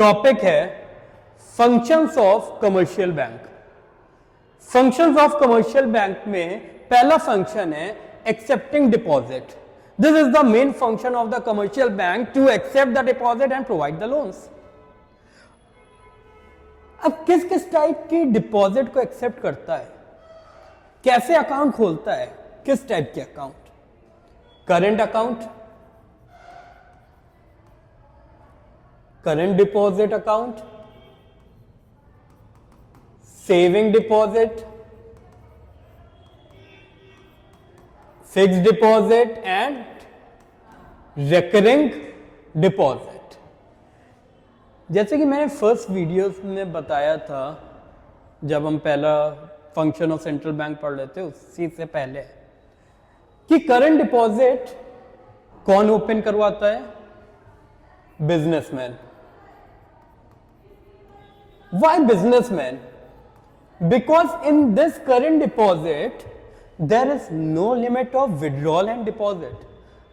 Topic है functions of commercial bank. Functions of commercial bank में पहला फंक्शन है accepting deposit. This is the main function of the commercial bank, to accept the deposit and provide the loans. अब किस किस type की deposit को accept करता है, कैसे अकाउंट खोलता है, किस टाइप के account? Current account, current deposit account, saving deposit, fixed deposit and recurring deposit. जैसे कि मैंने फर्स्ट वीडियोस में बताया था, जब हम पहला फंक्शन ऑफ सेंट्रल बैंक पढ़ रहे थे उसी से पहले, कि करंट डिपॉजिट कौन ओपन करवाता है? Businessman. Why businessman? Because in this current deposit there is no limit of withdrawal and deposit.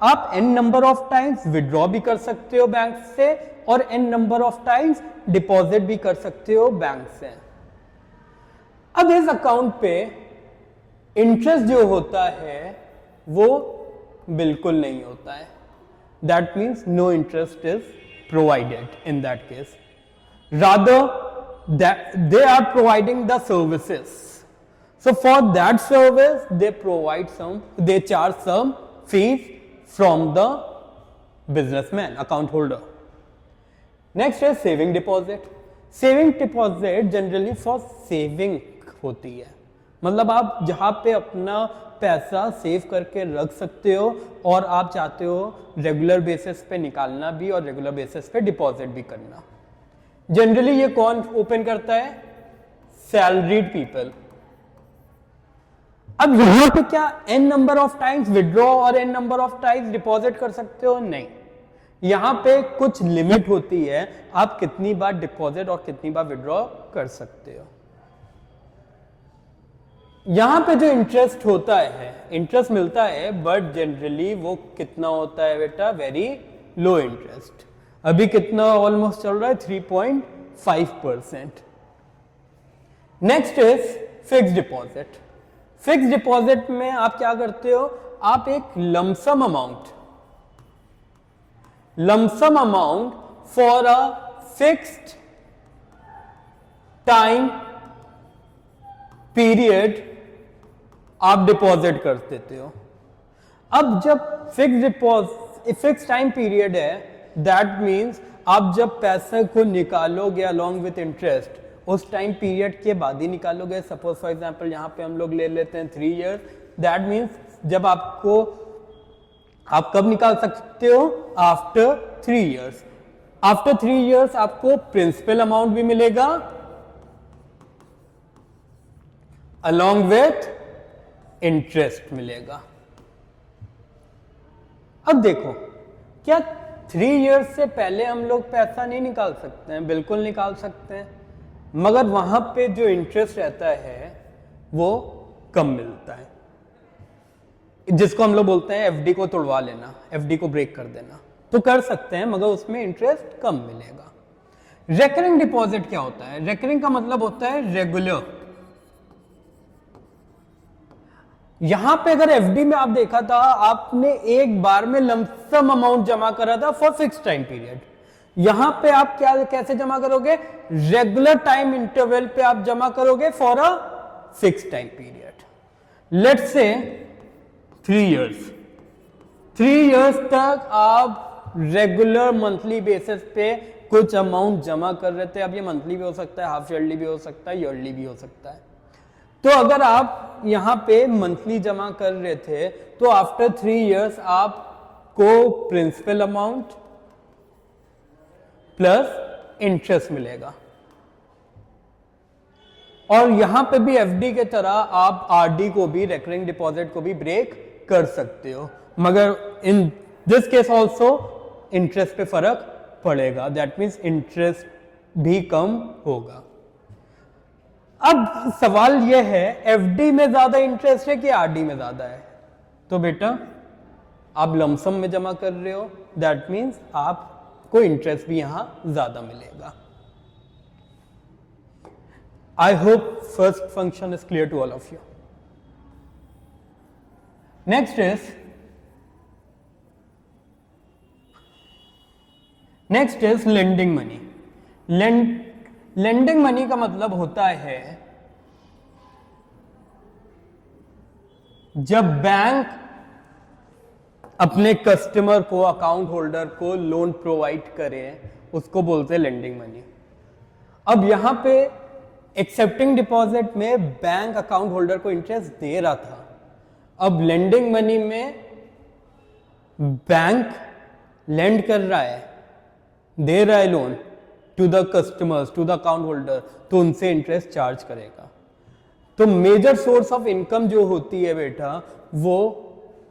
आप n number of times withdraw भी कर सकते हो बैंक से और n number of times deposit भी कर सकते हो बैंक से। अब इस अकाउंट पे इंटरेस्ट जो होता है वो बिल्कुल नहीं होता है। That means no interest is provided in that case. Rather that they are providing the services, so for that service they charge some fees from the businessman, account holder. Next is saving deposit. Saving deposit generally for saving होती है, मतलब आप जहां पे अपना पैसा save करके रख सकते हो और आप चाहते हो रेगुलर बेसिस पे निकालना भी और रेगुलर बेसिस पे डिपॉजिट भी करना। जनरली ये कौन ओपन करता है? Salaried people. अब यहां पे क्या n number of times withdraw और n number of times deposit कर सकते हो? नहीं, यहां पे कुछ लिमिट होती है, आप कितनी बार डिपॉजिट और कितनी बार विड्रॉ कर सकते हो। यहां पे जो इंटरेस्ट होता है, इंटरेस्ट मिलता है, बट जनरली वो कितना होता है बेटा? Very low interest. अभी कितना ऑलमोस्ट चल रहा है? 3.5%। Next is fixed deposit. Fixed deposit में आप क्या करते हो? आप एक lump sum amount for a fixed time period आप डिपॉजिट कर देते हो। अब जब फिक्स्ड टाइम पीरियड है, दैट मीन्स आप जब पैसे को निकालोगे अलॉन्ग विथ इंटरेस्ट उस टाइम पीरियड के बाद ही निकालोगे। सपोज फॉर एग्जांपल यहां पे हम लोग ले लेते हैं 3 इयर्स, दैट मीन्स जब आप कब निकाल सकते हो? After 3 years. आफ्टर 3 इयर्स आपको प्रिंसिपल अमाउंट भी मिलेगा अलॉन्ग विथ इंटरेस्ट मिलेगा। अब देखो, क्या 3 इयर्स से पहले हम लोग पैसा नहीं निकाल सकते हैं? बिल्कुल निकाल सकते हैं, मगर वहां पे जो इंटरेस्ट रहता है वो कम मिलता है, जिसको हम लोग बोलते हैं एफडी को तोड़वा लेना, एफडी को ब्रेक कर देना। तो कर सकते हैं, मगर उसमें इंटरेस्ट कम मिलेगा। रेकरिंग डिपॉजिट क्या होता है? रेकरिंग का मतलब होता है रेगुलर। यहां पे अगर एफडी में आप देखा था, आपने एक बार में लमसम अमाउंट जमा करा था फॉर फिक्स टाइम पीरियड। यहां पे आप कैसे जमा करोगे? रेगुलर टाइम इंटरवल पे आप जमा करोगे for a fix time period. Let's say 3 years. 3 years तक आप रेगुलर मंथली बेसिस पे कुछ अमाउंट जमा कर रहे थे। अब ये मंथली भी हो सकता है, हाफ ईयरली भी हो सकता है, ईयरली भी हो सकता है। तो अगर आप यहां पे मंथली जमा कर रहे थे तो आफ्टर 3 इयर्स आपको प्रिंसिपल अमाउंट प्लस इंटरेस्ट मिलेगा। और यहां पे भी एफडी के तरह आप आरडी को भी, रेकरिंग डिपॉजिट को भी ब्रेक कर सकते हो, मगर in this case also interest पे फर्क पड़ेगा। दैट मीन्स इंटरेस्ट भी कम होगा। अब सवाल यह है, एफडी में ज्यादा इंटरेस्ट है कि आरडी में ज्यादा है? तो बेटा आप लमसम में जमा कर रहे हो, दैट मीन्स आप आपको इंटरेस्ट भी यहां ज्यादा मिलेगा। I hope first function is clear to all of you. Next is lending money. Lending money का मतलब होता है जब बैंक अपने कस्टमर को, अकाउंट होल्डर को लोन प्रोवाइड करे, उसको बोलते हैं लेंडिंग मनी। अब यहां पे एक्सेप्टिंग डिपॉजिट में बैंक अकाउंट होल्डर को इंटरेस्ट दे रहा था, अब लेंडिंग मनी में बैंक लेंड कर रहा है, दे रहा है loan to the customers, to the account holder, तो उनसे इंटरेस्ट चार्ज करेगा। तो मेजर सोर्स ऑफ इनकम जो होती है बेटा, वो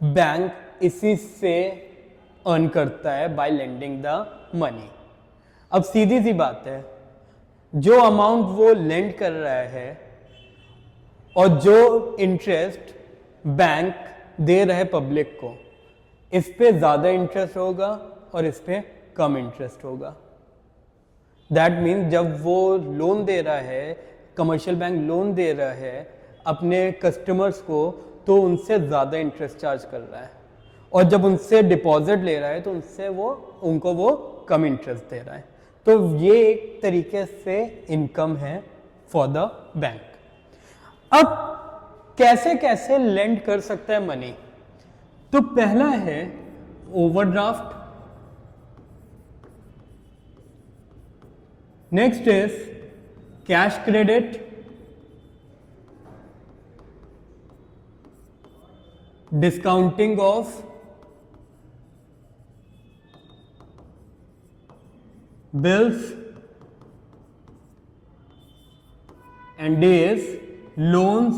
बैंक इसी से अर्न करता है बाय लेंडिंग द मनी। अब सीधी सी बात है, जो अमाउंट वो लेंड कर रहा है और जो इंटरेस्ट बैंक दे रहा है पब्लिक को, इस पे ज्यादा इंटरेस्ट होगा और इस पे कम इंटरेस्ट होगा। दैट मीन्स जब वो लोन दे रहा है, कमर्शियल बैंक लोन दे रहा है अपने कस्टमर्स को, तो उनसे ज़्यादा इंटरेस्ट चार्ज कर रहा है, और जब उनसे डिपॉजिट ले रहा है तो उनको वो कम इंटरेस्ट दे रहा है। तो ये एक तरीके से इनकम है फॉर द बैंक। अब कैसे कैसे लेंड कर सकता है मनी? तो पहला है overdraft, next is cash credit, discounting of bills, and D is loans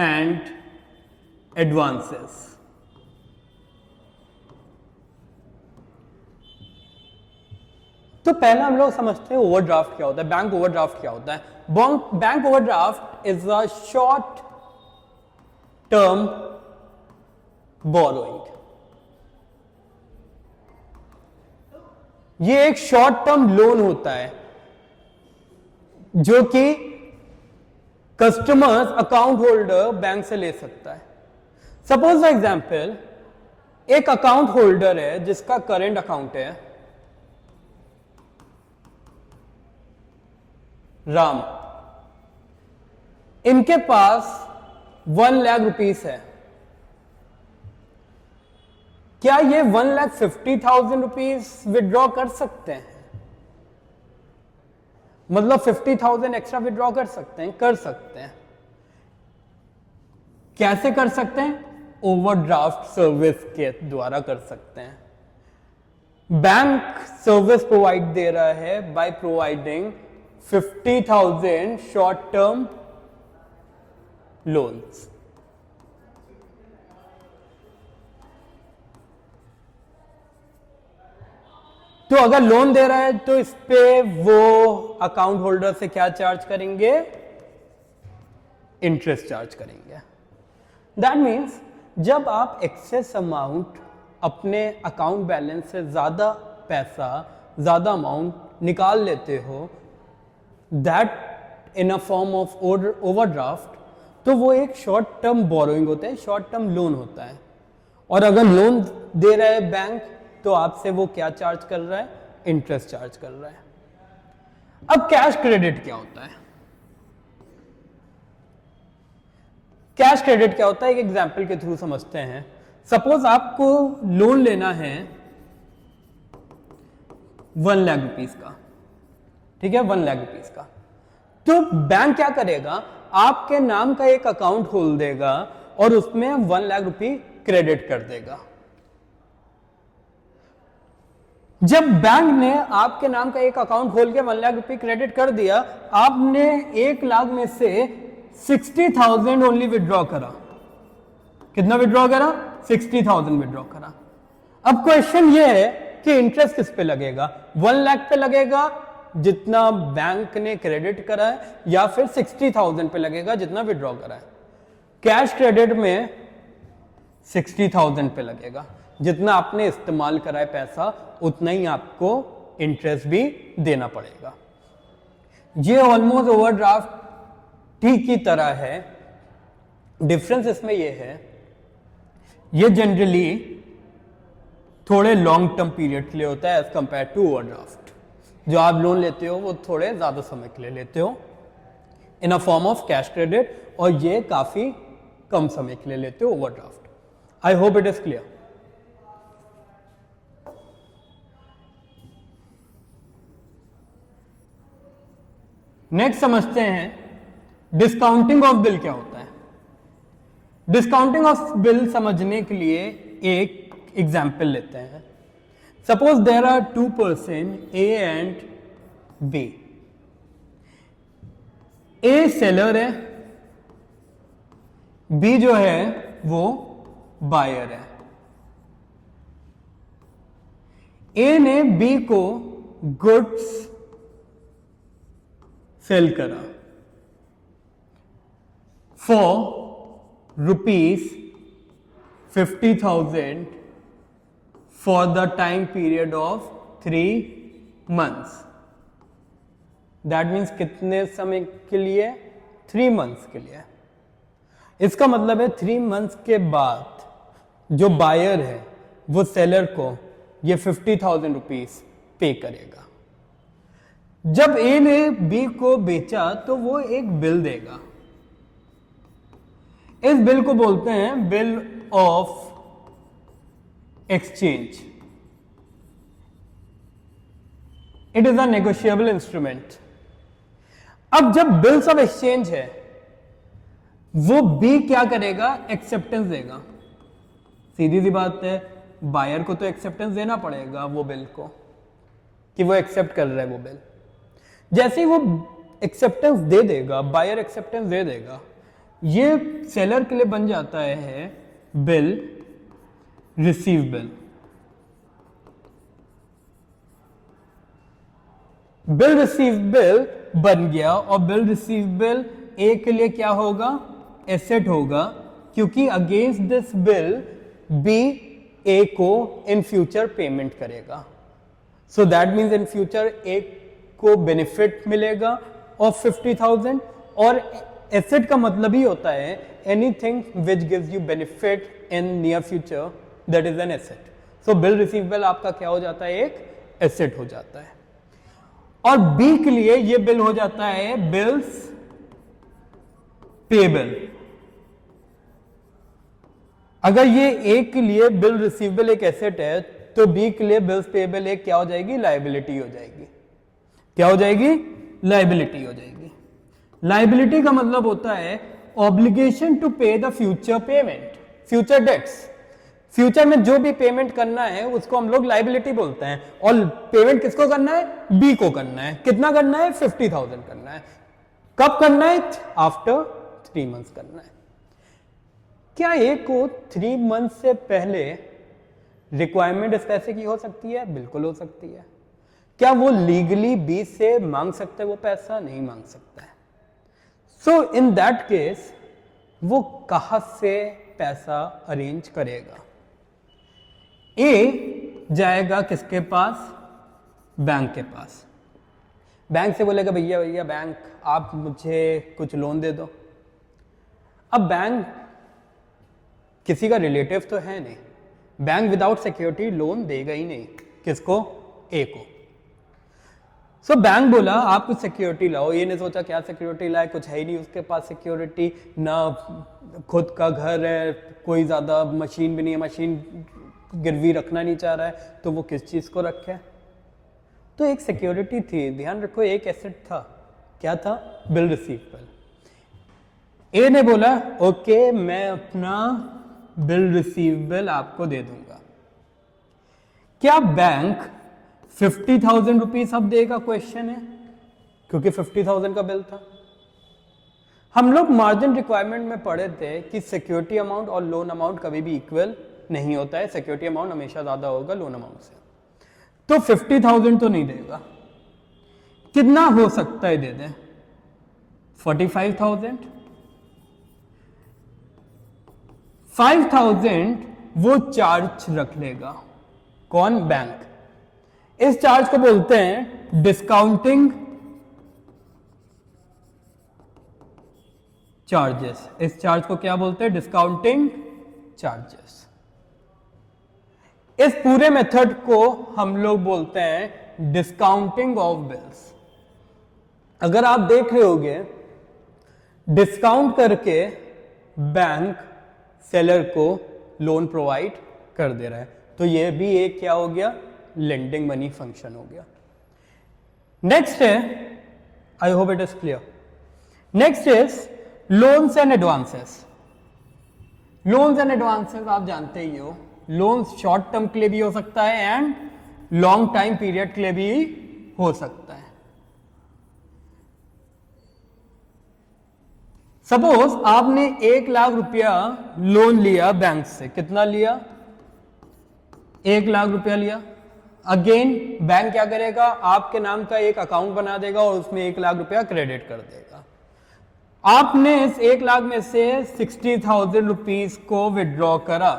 and advances। तो पहला हम लोग समझते हैं ओवरड्राफ्ट क्या होता है, बैंक ओवरड्राफ्ट क्या होता है। Bank overdraft is a short term borrowing. ये एक शॉर्ट टर्म लोन होता है जो कि कस्टमर्स, अकाउंट होल्डर बैंक से ले सकता है। सपोज फॉर एग्जांपल, एक अकाउंट होल्डर है जिसका करंट अकाउंट है राम, इनके पास 1 लाख रुपीस है। क्या ये 1,50,000 रुपीज विड्रॉ कर सकते हैं? मतलब 50,000 एक्स्ट्रा विड्रॉ कर सकते हैं? कर सकते हैं। कैसे कर सकते हैं? ओवरड्राफ्ट सर्विस के द्वारा कर सकते हैं। बैंक सर्विस प्रोवाइड दे रहा है by providing 50,000 short term loans. तो अगर लोन दे रहा है तो इस पे वो अकाउंट होल्डर से क्या चार्ज करेंगे? इंटरेस्ट चार्ज करेंगे। दैट मीन्स जब आप एक्सेस अमाउंट अपने अकाउंट बैलेंस से ज्यादा पैसा, ज्यादा अमाउंट निकाल लेते हो, that in a form of overdraft, तो वो एक शॉर्ट टर्म बोरोइंग होता है, शॉर्ट टर्म लोन होता है। और अगर लोन दे रहा है बैंक, तो आपसे वो क्या चार्ज कर रहा है? इंटरेस्ट चार्ज कर रहा है। अब कैश क्रेडिट क्या होता है? कैश क्रेडिट क्या होता है, एक एग्जांपल के थ्रू समझते हैं। सपोज आपको लोन लेना है 1 लाख रुपीस का, ठीक है, 1 लाख रुपीस का। तो बैंक क्या करेगा? आपके नाम का एक अकाउंट खोल देगा और उसमें 1 लाख रुपए क्रेडिट कर देगा। जब बैंक ने आपके नाम का एक अकाउंट खोल के 1 लाख रुपए क्रेडिट कर दिया, आपने 1 लाख में से 60,000 ओनली विड्रॉ करा। कितना विड्रॉ करा? 60,000 विड्रॉ करा। अब क्वेश्चन ये है कि इंटरेस्ट किस पे लगेगा? 1 लाख पे लगेगा जितना बैंक ने क्रेडिट करा है, या फिर 60,000 पे लगेगा जितना विड्रॉ करा है? कैश क्रेडिट में 60,000 पे लगेगा। जितना आपने इस्तेमाल करा है पैसा उतना ही आपको इंटरेस्ट भी देना पड़ेगा। ये ऑलमोस्ट ओवरड्राफ्ट ठीक की तरह है। डिफरेंस इसमें ये है, ये जनरली थोड़े लॉन्ग टर्म पीरियड के लिए होता है एज कंपेयर टू ओवरड्राफ्ट। जो आप लोन लेते हो वो थोड़े ज्यादा समय के लिए लेते हो in a form of cash credit, और ये काफी कम समय के लिए लेते हो overdraft. I hope it is clear. Next समझते हैं डिस्काउंटिंग ऑफ बिल क्या होता है। डिस्काउंटिंग ऑफ बिल समझने के लिए एक एग्जाम्पल लेते हैं। Suppose there are two person A and B. A seller है, बी जो है वो बायर है। ए ने बी को गुड्स सेल करा for ₹50,000 for the time period of 3 months। That means कितने समय के लिए? 3 months के लिए। इसका मतलब है 3 months के बाद जो बायर है वो सेलर को ये ₹50,000 पे करेगा। जब ए ने बी को बेचा तो वो एक बिल देगा। इस बिल को बोलते हैं bill of exchange. It is a negotiable instrument. अब जब बिल्स ऑफ एक्सचेंज है वो बी क्या करेगा? एक्सेप्टेंस देगा। सीधी सी बात है, बायर को तो एक्सेप्टेंस देना पड़ेगा वो बिल को, कि वो एक्सेप्ट कर रहा है वो बिल। जैसे ही वो एक्सेप्टेंस दे देगा, बायर एक्सेप्टेंस दे देगा, ये सेलर के लिए बन जाता है बिल रिसीवेबल। बिल रिसीवेबल बन गया, और बिल रिसीवेबल ए के लिए क्या होगा? एसेट होगा, क्योंकि against this bill B A को इन फ्यूचर पेमेंट करेगा। So that means in future A को बेनिफिट मिलेगा ऑफ 50,000। और एसेट का मतलब ही होता है anything which gives you benefit in near future, that is an asset. So bill receivable आपका क्या हो जाता है? एक एसेट हो जाता है। और बी के लिए ये बिल हो जाता है बिल्स पेबल। अगर ये ए के लिए बिल रिसीवेबल एक एसेट है तो बी के लिए बिल्स पेबल एक क्या हो जाएगी? लायबिलिटी हो जाएगी। क्या हो जाएगी? लायबिलिटी हो जाएगी। लायबिलिटी का मतलब होता है obligation to pay the future payment, future dates. Future में जो भी पेमेंट करना है उसको हम लोग लायबिलिटी बोलते हैं। और पेमेंट किसको करना है? बी को करना है। कितना करना है? 50,000 करना है। कब करना है? आफ्टर 3 months करना है। क्या ए को 3 months से पहले रिक्वायरमेंट इस पैसे की हो सकती है? बिल्कुल हो सकती है। क्या वो लीगली बी से मांग सकता है वो पैसा? नहीं मांग सकता है। सो इन दैट केस वो कहां से पैसा अरेंज करेगा? ए जाएगा किसके पास? बैंक के पास। बैंक से बोलेगा भैया भैया बैंक आप मुझे कुछ लोन दे दो। अब बैंक किसी का रिलेटिव तो है नहीं, बैंक विदाउट सिक्योरिटी लोन देगा ही नहीं। किसको? ए को। सो बैंक बोला आप कुछ सिक्योरिटी लाओ। ये ने सोचा क्या सिक्योरिटी लाए, कुछ है ही नहीं उसके पास सिक्योरिटी, ना खुद का घर है, कोई ज्यादा मशीन भी नहीं है, मशीन गिरवी रखना नहीं चाह रहा है, तो वो किस चीज को रखे? तो एक सिक्योरिटी थी, ध्यान रखो, एक एसेट था। क्या था? Bill receivable. ए ने बोला ओके मैं अपना बिल रिसीवेबल आपको दे दूंगा। क्या बैंक 50,000 रुपीज अब देगा? क्वेश्चन है, क्योंकि 50,000 का बिल था। हम लोग मार्जिन रिक्वायरमेंट में पढ़े थे कि सिक्योरिटी अमाउंट और लोन अमाउंट कभी भी इक्वल नहीं होता है। सिक्योरिटी अमाउंट हमेशा ज्यादा होगा लोन अमाउंट से। तो 50,000 तो नहीं देगा। कितना हो सकता है दे दें? 45,000। 5,000 वो चार्ज रख लेगा। कौन? बैंक। इस चार्ज को बोलते हैं डिस्काउंटिंग चार्जेस। इस चार्ज को क्या बोलते हैं? Discounting charges. इस पूरे मेथड को हम लोग बोलते हैं डिस्काउंटिंग ऑफ बिल्स। अगर आप देख रहे होगे डिस्काउंट करके बैंक सेलर को लोन प्रोवाइड कर दे रहा है, तो ये भी एक क्या हो गया? लेंडिंग मनी फंक्शन हो गया। नेक्स्ट है, आई hope it is clear, next is loans and advances. Loans and advances आप जानते ही हो, लोन्स शॉर्ट टर्म के लिए भी हो सकता है एंड लॉन्ग टाइम पीरियड के लिए भी हो सकता है। सपोज आपने 1 लाख रुपया लोन लिया बैंक से। कितना लिया? 1 लाख रुपया लिया। अगेन बैंक क्या करेगा? आपके नाम का एक अकाउंट बना देगा और उसमें 1 लाख रुपया क्रेडिट कर देगा। आपने इस 1 लाख में से 60,000 रुपीज को विड्रॉ करा,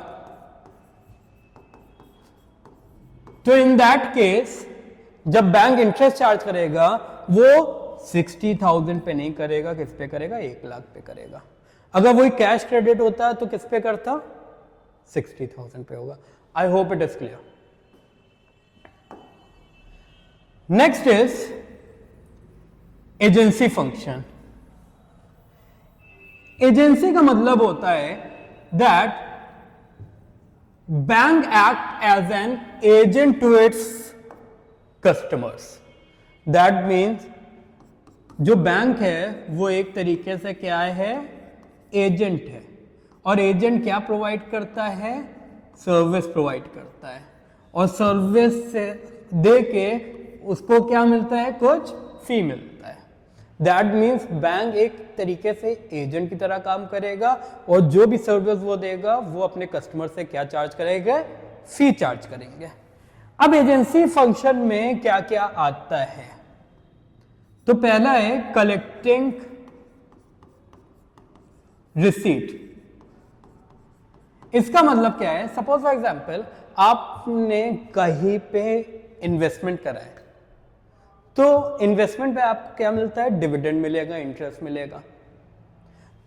तो इन दैट केस जब बैंक इंटरेस्ट चार्ज करेगा वो 60,000 पे नहीं करेगा, किस पे करेगा? 1 लाख पे करेगा। अगर वही कैश क्रेडिट होता है तो किस पे करता? 60,000 पे होगा। I hope it is clear. Next is agency function. Agency का मतलब होता है that bank act as an agent to its customers. That means जो बैंक है वो एक तरीके से क्या है? एजेंट है। और एजेंट क्या प्रोवाइड करता है? सर्विस प्रोवाइड करता है। और सर्विस से दे के उसको क्या मिलता है? कुछ फी मिलता है। दैट मीन्स बैंक एक तरीके से एजेंट की तरह काम करेगा और जो भी सर्विस वो देगा वो अपने कस्टमर से क्या चार्ज करेगा? फी चार्ज करेंगे। अब एजेंसी फंक्शन में क्या क्या आता है? तो पहला है कलेक्टिंग रिसीट। इसका मतलब क्या है? सपोज फॉर एग्जांपल आपने कहीं पे इन्वेस्टमेंट करा है, तो इन्वेस्टमेंट पे आपको क्या मिलता है? डिविडेंड मिलेगा, इंटरेस्ट मिलेगा।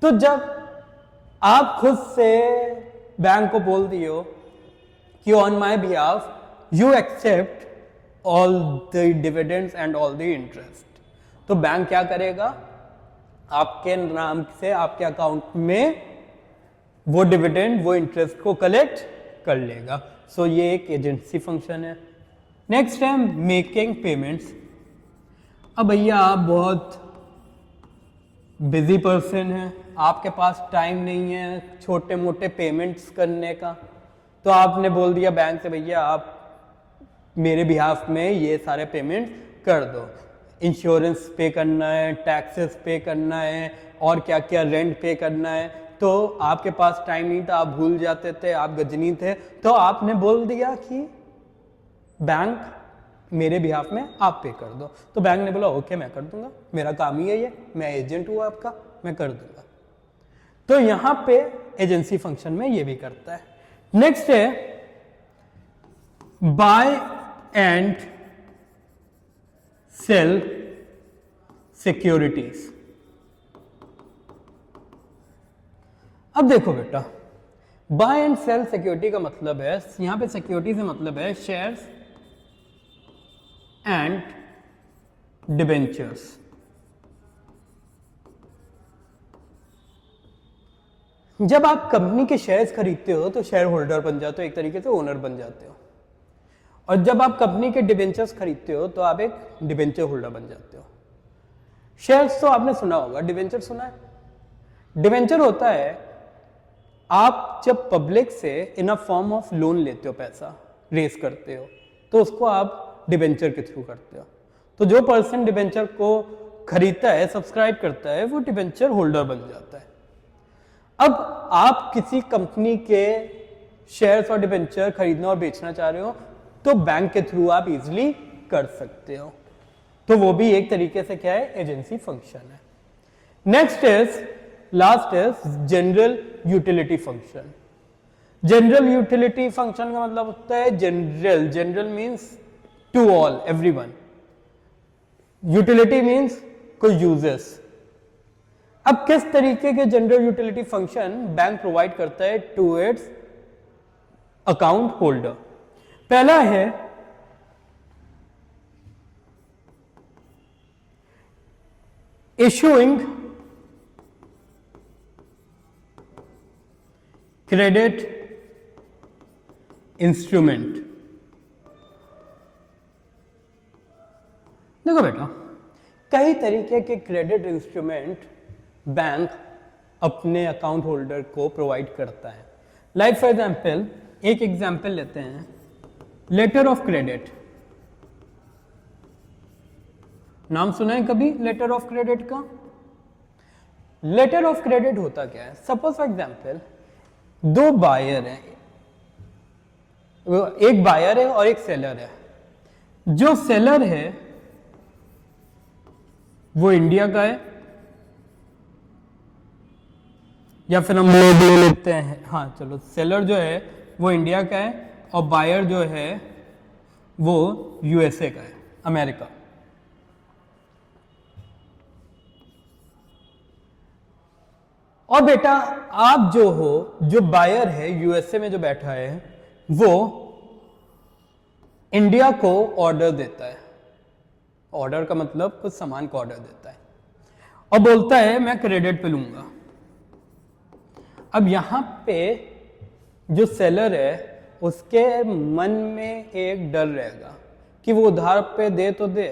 तो जब आप खुद से बैंक को बोल दियो कि on my behalf you accept all the dividends and all the interest, तो बैंक क्या करेगा? आपके नाम से आपके अकाउंट में वो डिविडेंड, वो इंटरेस्ट को कलेक्ट कर लेगा। सो ये एक एजेंसी फंक्शन है। नेक्स्ट है मेकिंग पेमेंट्स। अब भैया आप बहुत बिजी पर्सन हैं, आपके पास टाइम नहीं है छोटे मोटे पेमेंट्स करने का, तो आपने बोल दिया बैंक से भैया आप मेरे बिहाफ में ये सारे पेमेंट कर दो। इंश्योरेंस पे करना है, टैक्सेस पे करना है और क्या क्या रेंट पे करना है। तो आपके पास टाइम नहीं था, आप भूल जाते थे, आप गजनी थे, तो आपने बोल दिया कि बैंक मेरे बिहाफ में आप पे कर दो। तो बैंक ने बोला ओके मैं कर दूंगा, मेरा काम ही है ये, मैं एजेंट हूं आपका, मैं कर दूंगा। तो यहां पे एजेंसी फंक्शन में ये भी करता है। नेक्स्ट है बाय एंड सेल सिक्योरिटीज। अब देखो बेटा, बाय एंड सेल सिक्योरिटी का मतलब है, यहां पे सिक्योरिटी से मतलब है शेयर्स एंड डिबेंचर्स। जब आप कंपनी के शेयर्स खरीदते हो तो शेयर होल्डर बन जाते हो, एक तरीके से ओनर बन जाते हो। और जब आप कंपनी के डिबेंचर्स खरीदते हो तो आप एक डिबेंचर होल्डर बन जाते हो। शेयर्स तो आपने सुना होगा, डिबेंचर सुना है? डिबेंचर होता है आप जब पब्लिक से इन अ फॉर्म ऑफ लोन लेते हो, पैसा रेस करते हो, तो उसको आप डिबेंचर के थ्रू करते हो। तो जो पर्सन डिबेंचर को खरीदता है, सब्सक्राइब करता है, वो डिबेंचर होल्डर बन जाता है। अब आप किसी कंपनी के शेयर्स और डिबेंचर खरीदना और बेचना चाह रहे हो तो बैंक के थ्रू आप इजीली कर सकते हो। तो वो भी एक तरीके से क्या है? एजेंसी फंक्शन है। Next is, last is general utility function. General utility function का मतलब होता है general, general means to all, everyone. Utility means कोई यूजेस। अब किस तरीके के general utility function bank provide करता है टू इट्स अकाउंट होल्डर? पहला है इशूइंग क्रेडिट इंस्ट्रूमेंट। देखो बेटा, कई तरीके के क्रेडिट इंस्ट्रूमेंट बैंक अपने अकाउंट होल्डर को प्रोवाइड करता है। लाइक फॉर एग्जाम्पल, एक एग्जाम्पल लेते हैं, लेटर ऑफ क्रेडिट। नाम सुना है कभी लेटर ऑफ क्रेडिट का? लेटर ऑफ क्रेडिट होता क्या है? सपोज फॉर एग्जाम्पल दो बायर हैं, एक बायर है और एक सेलर है। जो सेलर है वो इंडिया का है, या फिर हम लोग ले लेते हैं, हाँ चलो, सेलर जो है वो इंडिया का है और बायर जो है वो यूएसए का है, अमेरिका। और बेटा आप जो हो, जो बायर है यूएसए में जो बैठा है, वो इंडिया को ऑर्डर देता है। ऑर्डर का मतलब कुछ सामान को ऑर्डर देता है और बोलता है मैं क्रेडिट पे लूंगा। अब यहां पे जो सेलर है उसके मन में एक डर रहेगा कि वो उधार पे दे तो दे,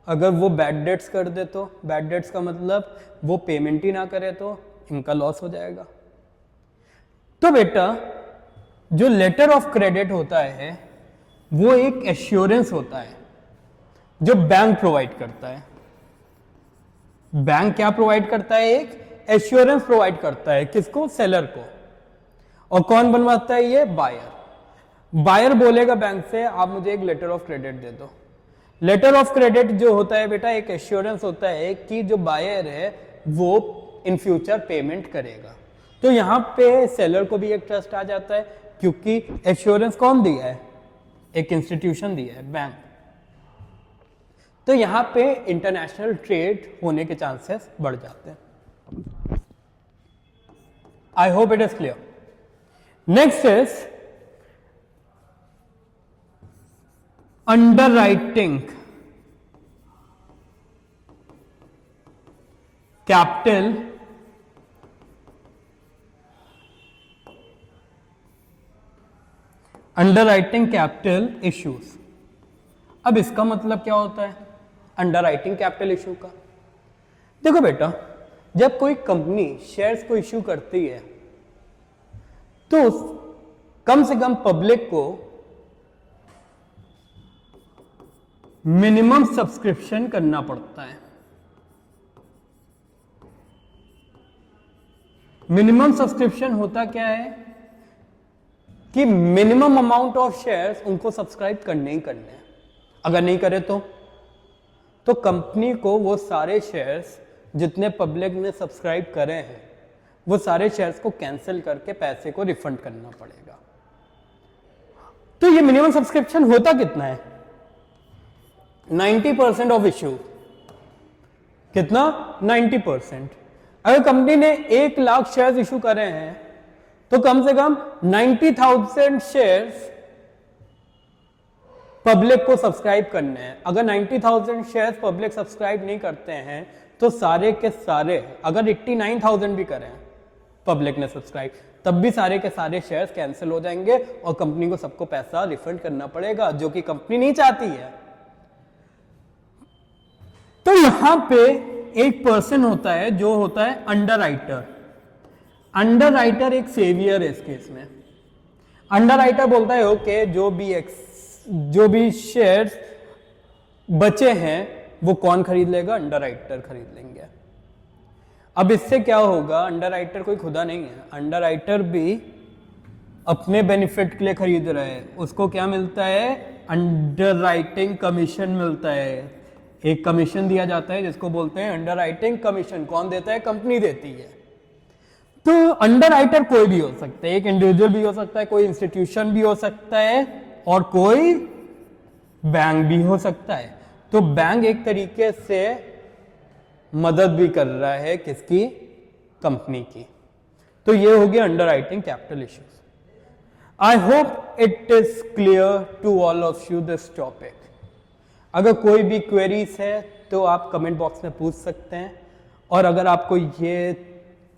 अगर वो बैड डेट्स कर दे तो, बैड डेट्स का मतलब वो पेमेंट ही ना करे तो इनका लॉस हो जाएगा। तो बेटा जो लेटर ऑफ क्रेडिट होता है वो एक एश्योरेंस होता है जो बैंक प्रोवाइड करता है। बैंक क्या प्रोवाइड करता है? एक एश्योरेंस प्रोवाइड करता है। किसको? सेलर को। और कौन बनवाता है? ये बायर। बायर बोलेगा बैंक से आप मुझे एक लेटर ऑफ क्रेडिट दे दो। लेटर ऑफ क्रेडिट जो होता है बेटा एक एश्योरेंस होता है कि जो बायर है वो इन फ्यूचर पेमेंट करेगा। तो यहां पे सेलर को भी एक ट्रस्ट आ जाता है क्योंकि एश्योरेंस कौन दिया है? एक इंस्टीट्यूशन दिया है, बैंक। तो यहां पे इंटरनेशनल ट्रेड होने के चांसेस बढ़ जाते हैं। आई hope it is clear. Next is underwriting capital underwriting capital issues. अब इसका मतलब क्या होता है अंडरराइटिंग कैपिटल इशू का? देखो बेटा, जब कोई कंपनी शेयर्स को इश्यू करती है तो कम से कम पब्लिक को मिनिमम सब्सक्रिप्शन करना पड़ता है। मिनिमम सब्सक्रिप्शन होता क्या है कि मिनिमम अमाउंट ऑफ शेयर्स उनको सब्सक्राइब करने ही करने हैं। अगर नहीं करे तो कंपनी को वो सारे शेयर्स जितने पब्लिक ने सब्सक्राइब करे हैं वो सारे शेयर्स को कैंसिल करके पैसे को रिफंड करना पड़ेगा। तो ये मिनिमम सब्सक्रिप्शन होता कितना है? 90% ऑफ इश्यू। कितना? 90%। अगर कंपनी ने 1 लाख शेयर्स इशू करे हैं तो कम से कम 90,000 शेयर्स पब्लिक को सब्सक्राइब करने हैं। अगर 90,000 शेयर्स पब्लिक सब्सक्राइब नहीं करते हैं तो सारे के सारे, अगर 89,000 भी करें पब्लिक ने सब्सक्राइब, तब भी सारे के सारे शेयर्स कैंसिल हो जाएंगे और कंपनी को सबको पैसा रिफंड करना पड़ेगा, जो कि कंपनी नहीं चाहती है। तो यहां पे एक पर्सन होता है जो होता है अंडरराइटर। अंडरराइटर एक सेवियर है इस केस में। अंडरराइटर बोलता है ओके जो भी शेयर्स बचे हैं वो कौन खरीद लेगा? अंडरराइटर खरीद लेंगे। अब इससे क्या होगा? अंडरराइटर कोई खुदा नहीं है, अंडरराइटर भी अपने बेनिफिट के लिए खरीद रहे हैं। उसको क्या मिलता है? अंडरराइटिंग कमीशन मिलता है। एक कमीशन दिया जाता है जिसको बोलते हैं अंडरराइटिंग कमीशन। कौन देता है? कंपनी देती है। तो अंडर राइटर कोई भी हो सकता है, एक इंडिविजुअल भी हो सकता है, कोई इंस्टीट्यूशन भी हो सकता है और कोई बैंक भी हो सकता है। तो बैंक एक तरीके से मदद भी कर रहा है किसकी, कंपनी की। तो ये हो गया underwriting capital issues. I hope it is clear to all of you this topic. अगर कोई भी क्वेरीज है तो आप कमेंट बॉक्स में पूछ सकते हैं, और अगर आपको ये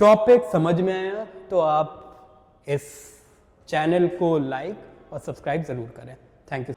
टॉपिक समझ में आया तो आप इस चैनल को लाइक और सब्सक्राइब जरूर करें। Thank you.